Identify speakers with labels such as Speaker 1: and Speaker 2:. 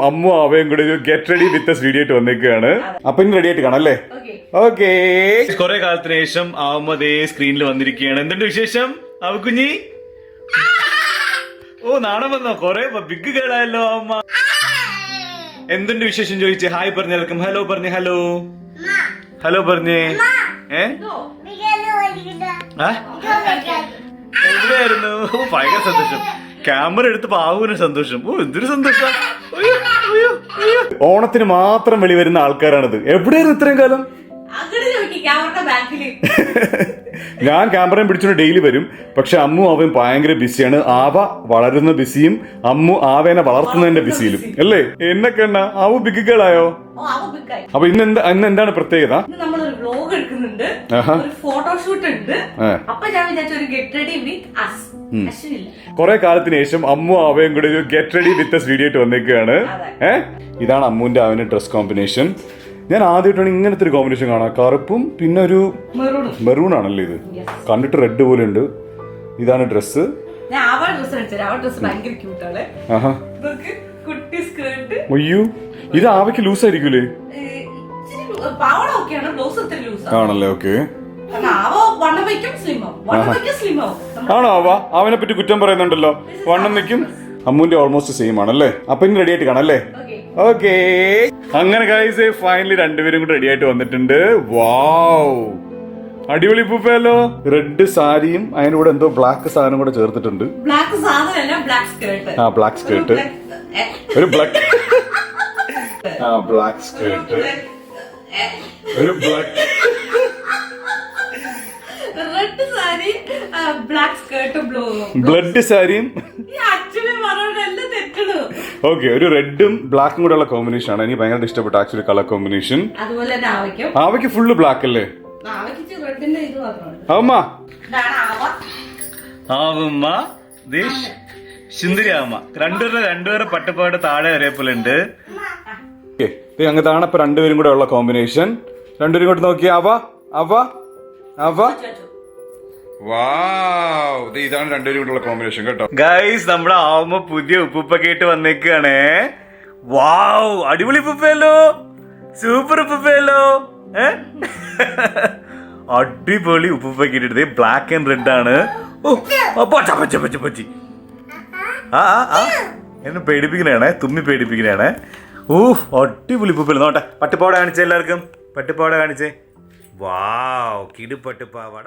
Speaker 1: അമ്മു അവയും കൂടി ഒരു ഗെറ്റ് റെഡി വിത്ത് വീഡിയോ ആയിട്ട് വന്നേക്കാണ്. അപ്പൊ ഇനി റെഡി ആയിട്ട് കാണാം അല്ലേ? ഓക്കേ. കുറെ കാലത്തിന് ശേഷം ആവുമ്പതേ സ്ക്രീനിൽ വന്നിരിക്കുകയാണ്. എന്തുണ്ട് വിശേഷം അവക്കുഞ്ഞി? ഓ നാണം വന്നോ? കൊറേ ബിഗ് കേളായല്ലോ അമ്മ. എന്തുണ്ട് വിശേഷം ചോദിച്ചേ? ഹായ് പറഞ്ഞേൽക്കും. ഹലോ പറഞ്ഞേ. ഹലോ ഹലോ പറഞ്ഞേ. എവിടെയായിരുന്നു? ഭയങ്കര സന്തോഷം. ക്യാമറ എടുത്ത് പാവുവിന് സന്തോഷം. ഓ എന്തൊരു സന്തോഷം. ഓണത്തിന് മാത്രം വെളി വരുന്ന ആൾക്കാരാണിത്. എവിടെയായിരുന്നു ഇത്രയും കാലം? ഞാൻ ക്യാമറയും പിടിച്ചോണ്ട് ഡെയിലി വരും. പക്ഷെ അമ്മു അവൻ ഭയങ്കര ബിസിയാണ്. ആവ വളരുന്ന ബിസിയും അമ്മു ആവേനെ വളർത്തുന്നതിന്റെ ബിസിയിലും അല്ലേ? എന്നൊക്കെ ആവു ബിഗ് ഗേളായോ? അപ്പൊ ഇന്ന് എന്താണ് പ്രത്യേകത?
Speaker 2: ഫോട്ടോഷൂട്ട് ഉണ്ട്.
Speaker 1: കുറെ കാലത്തിന് ശേഷം അമ്മു ആവയും കൂടി ഒരു ഗെറ്റ് റെഡി വിത്ത് വീഡിയോ ആയിട്ട് വന്നേക്കാണ്. ഇതാണ് അമ്മുവിന്റെ അവന്റെ ഡ്രസ് കോമ്പിനേഷൻ. ഞാൻ ആദ്യമായിട്ടാണ് ഇങ്ങനത്തെ ഒരു കോമ്പിനേഷൻ കാണാം. കറുപ്പും പിന്നെ ഒരു മെറൂൺ ആണല്ലേ ഇത്? കണ്ടിട്ട് റെഡ് പോലെ ഉണ്ട്. ഇതാണ് ഡ്രസ്. അയ്യോ ഇത് ആവയ്ക്ക് ലൂസ് ആയിരിക്കൂലേ? ആണല്ലേ? ഓക്കെ. ആണോ ആവ? അവനെ പറ്റി കുറ്റം പറയുന്നുണ്ടല്ലോ. വണ്ണം വെക്കും. അമ്മുവിന്റെ ഓൾമോസ്റ്റ് സെയിം ആണല്ലേ? അപ്പൊ ഇനി റെഡി ആയിട്ട് കാണാം അല്ലേ? ഓക്കേ. അങ്ങനെ ഗൈസ് ഫൈനലി രണ്ടുപേരും കൂടെ റെഡി ആയിട്ട് വന്നിട്ടുണ്ട്. വാവ് അടിപൊളി പൂപ്പയല്ലോ. റെഡ് സാരിയും അതിന്റെ കൂടെ എന്തോ ബ്ലാക്ക് സാധനം കൂടെ ചേർത്തിട്ടുണ്ട്. ആ ബ്ലാക്ക് സ്കേർട്ട്. ഒരു ബ്ലാക്ക് ബ്ലാക്ക് സ്കേർട്ട്. ഒരു ബ്ലാക്ക് ബ്ലഡ് സാരിയും. ഓക്കെ. ഒരു റെഡും ബ്ലാക്കും കൂടെ ഉള്ള കോമ്പിനേഷൻ ആണ് എനിക്ക് ഭയങ്കര ഇഷ്ടപ്പെട്ട ആക്ച്വലി കളർ കോമ്പിനേഷൻ. ആവയ്ക്ക് ഫുള്ള് ബ്ലാക്ക് അല്ലേ? സുന്ദരി ആവമ്മ രണ്ടുപേരെ പട്ടുപാട് താഴെ വരെപ്പോലെ ഉണ്ട്. അങ്ങനത്താണ് ഇപ്പൊ രണ്ടുപേരും കൂടെ ഉള്ള കോമ്പിനേഷൻ. രണ്ടുപേരും കൂടെ നോക്കിയ ഇതാണ് രണ്ടുപേരും കൂടെയുള്ള കോമ്പിനേഷൻ കേട്ടോ. ഗൈസ് നമ്മുടെ ആവുമ്പോ പുതിയ ഉപ്പുപ്പൊക്കെ ഇട്ട് വന്നേക്കാണേ. വാവ് അടിപൊളി ഉപ്പല്ലോ. സൂപ്പർ ഉപ്പല്ലോ. അടിപൊളി ഉപ്പുപ്പൊക്കെ ഇട്ടിട്ട് ബ്ലാക്ക് ആൻഡ് റെഡ് ആണ്. എന്നെ പേടിപ്പിക്കണേ, തുമ്മി പേടിപ്പിക്കണേ. അടിപൊളി ഉപ്പല്ലോ. നോട്ടെ പട്ടുപാവാട കാണിച്ചേ എല്ലാവർക്കും. പട്ടുപാവാട കാണിച്ചേ. വാവ് കിടു പട്ടുപാവാട.